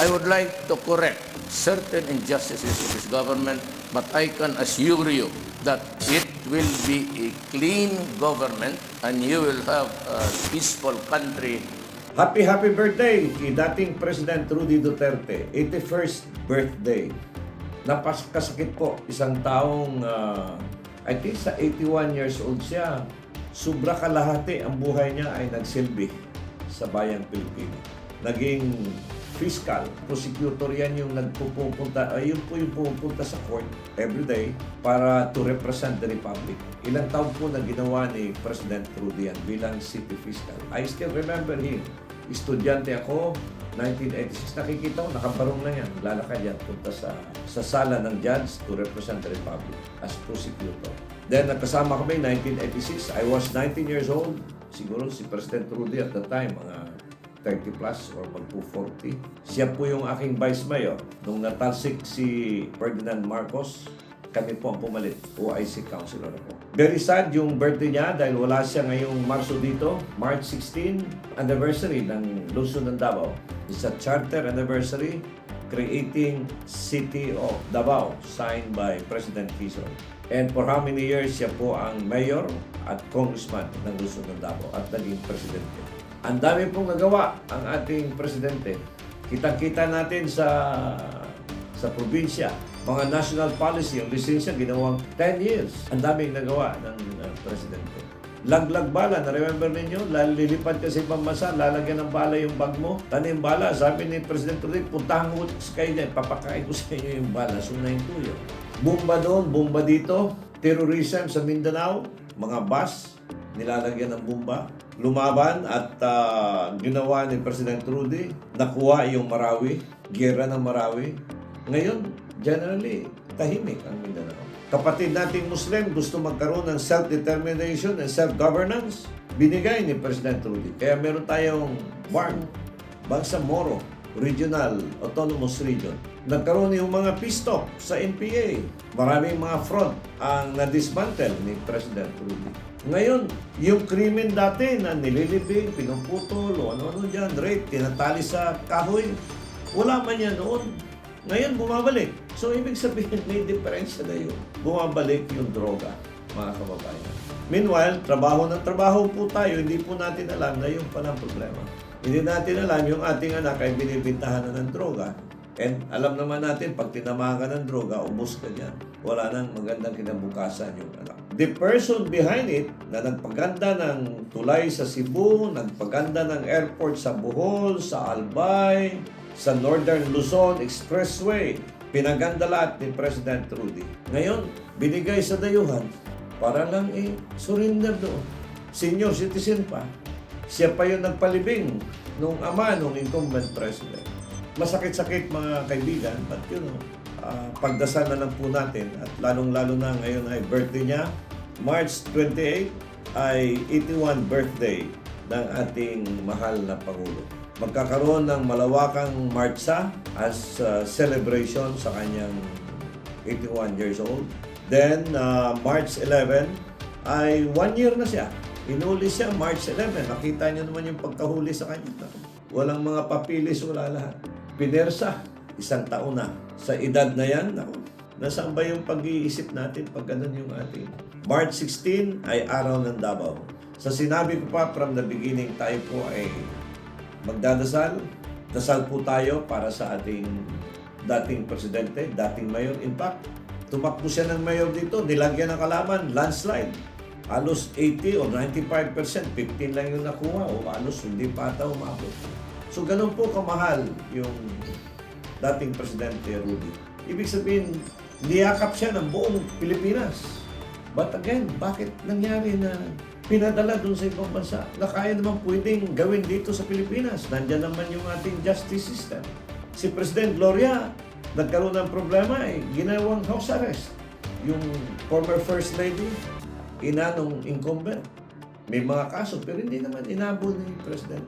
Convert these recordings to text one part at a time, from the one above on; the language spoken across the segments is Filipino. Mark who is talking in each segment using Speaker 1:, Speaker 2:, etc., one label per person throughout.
Speaker 1: I would like to correct certain injustices of this government, but I can assure you that it will be a clean government and you will have a peaceful country.
Speaker 2: Happy birthday kay dating President Rudy Duterte, 81st birthday. Napakasakit po, isang taong, I think sa 81 years old siya, sobra kalahati ang buhay niya ay nagsilbi sa bayang Pilipino. Naging fiscal, prosecutor yan yung nagpupunta, yun po yung pupunta sa court everyday para to represent the Republic. Ilang taon po na ginawa ni President Rudy yan bilang city fiscal. I still remember him. Estudyante ako, 1986. Nakikita ko, nakabarong na yan. Lalakad yan, punta sa sala ng judge to represent the Republic as prosecutor. Then, nagkasama kami 1986. I was 19 years old. Siguro si President Rudy at the time, mga 30 plus or magpo 40. Siya po yung aking vice mayor. Nung natalsik si Ferdinand Marcos, kami po ang pumalit. OIC councilor ako. Very sad yung birthday niya dahil wala siya ngayong Marso dito. March 16, anniversary ng Luzon ng Davao. It's a charter anniversary creating City of Davao signed by President Quezon. And for how many years siya po ang mayor at congressman ng Luzon ng Davao at naging presidente. Ang dami pong nagawa ang ating presidente. Kita-kita natin sa probinsya. Mga national policy, yung lisensya, ginawang 10 years. Ang daming nagawa ng presidente. Laglag bala, na-remember ninyo? Lilipad ka sa ibang bansa, lalagyan ng bala yung bag mo. Tanim bala, sabi ni President Rodrigo, puntahan mo sa kayo papakain ko sa inyo yung bala, sunayin tuyo. Bomba doon, bomba dito, terrorism sa Mindanao, mga bus, nilalagyan ng bomba. Lumaban at ginawa ni President Rudy, nakuha yung Marawi, giyera ng Marawi. Ngayon, generally, tahimik ang Mindanao. Kapatid nating Muslim gusto magkaroon ng self-determination and self-governance, binigay ni President Rudy. Kaya meron tayong BARM, Bangsamoro Regional Autonomous Region. Nagkaroon yung mga peace talk sa NPA. Maraming mga fraud ang na-dismantle ni President Rudy. Ngayon, yung krimen dati na nililibing, pinuputol, o ano-ano dyan, rape, tinatali sa kahoy, wala man yan noon. Ngayon, bumabalik. So, ibig sabihin, may diferensya na yun. Bumabalik yung droga, mga kababayan. Meanwhile, trabaho ng trabaho po tayo, hindi po natin alam na yung palang problema. Hindi natin alam yung ating anak ay binibintahan na ng droga. And alam naman natin, pag tinamaan ka ng droga, ubos ka dyan. Wala nang magandang kinabukasan yung anak. The person behind it, na nagpaganda ng tulay sa Cebu, nagpaganda ng airport sa Bohol, sa Albay, sa Northern Luzon Expressway, pinaganda lahat ni President Rudy. Ngayon, binigay sa dayuhan para lang surrender doon. Senior citizen pa. Siya pa yung nagpalibing nung ama nung incumbent president. Masakit-sakit mga kaibigan, but pagdasal na lang po natin at lalong-lalo na ngayon ay birthday niya. March 28 ay 81 birthday ng ating mahal na Pangulo. Magkakaroon ng malawakang marcha as celebration sa kanyang 81 years old. Then, March 11 ay 1 year na siya. Inuli siya March 11. Nakita niyo naman yung pagkahuli sa kanya. Walang mga papilis, wala lahat. Pinersa, 1 taon na. Sa edad na yan, nasaan ba yung pag-iisip natin pag ganun yung ating? March 16 ay araw ng Davao. Sa sinabi ko pa from the beginning, tayo po ay magdadasal. Dasal po tayo para sa ating dating presidente, dating mayor. In fact, tumakbo siya ng mayor dito, nilagyan ng kalaban, landslide. Halos 80 o 95%, 15 lang yung nakuha o halos hindi pa ata umabot. So ganun po kamahal yung dating presidente Rudy. Ibig sabihin, niyakap siya ng buong Pilipinas. But again, bakit nangyari na pinadala dun sa ibang bansa na kaya naman pwedeng gawin dito sa Pilipinas? Nandiyan naman yung ating justice system. Si President Gloria, nagkaroon ng problema, ginawang house arrest. Yung former First Lady, ina nung incumbent. May mga kaso, pero hindi naman inabol ni President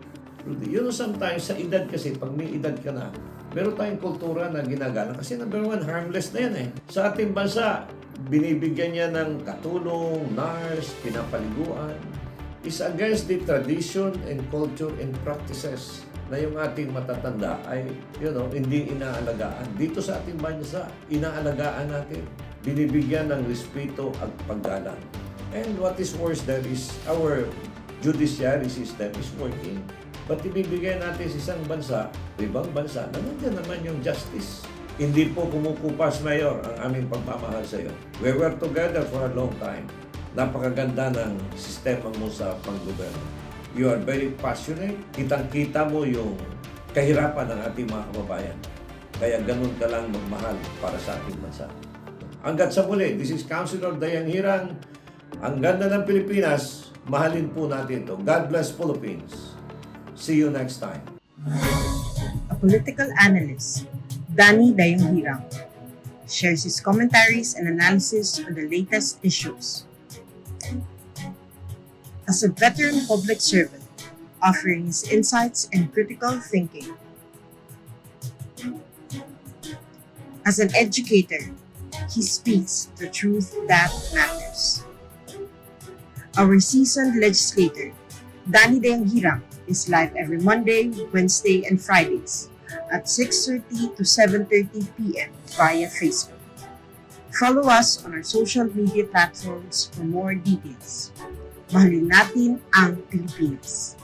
Speaker 2: Rudy. You know, sometimes sa edad kasi, pag may edad ka na, meron tayong kultura na ginagana. Kasi number one, harmless na yan Sa ating bansa, binibigyan niya ng katulong, nurse, pinapaliguan. Is against the tradition and culture and practices na yung ating matatanda ay, hindi inaalagaan. Dito sa ating bansa, inaalagaan natin. Binibigyan ng respeto at paggalang. And what is worse than is our judiciary system is working. Ba't ibibigay natin sa isang bansa, ibang bansa, na nandiyan naman yung justice. Hindi po kumukupas, Mayor, ang aming pagmamahal sa iyo. We were together for a long time. Napakaganda ng sistema mo sa panggoberno. You are very passionate. Kitang-kita mo yung kahirapan ng ating mga kababayan. Kaya ganun ka lang magmahal para sa ating bansa. Hanggat sa muli, this is Councilor Dayang Hirang. Ang ganda ng Pilipinas, mahalin po natin ito. God bless Philippines. See you next time.
Speaker 3: A political analyst, Danny Dayang Hirang, shares his commentaries and analysis on the latest issues. As a veteran public servant, offering his insights and critical thinking. As an educator, he speaks the truth that matters. Our seasoned legislator, Danny Dayang Hirang, is live every Monday, Wednesday, and Fridays at 6:30 to 7:30 p.m. via Facebook. Follow us on our social media platforms for more details. Mahalin natin ang Pilipinas.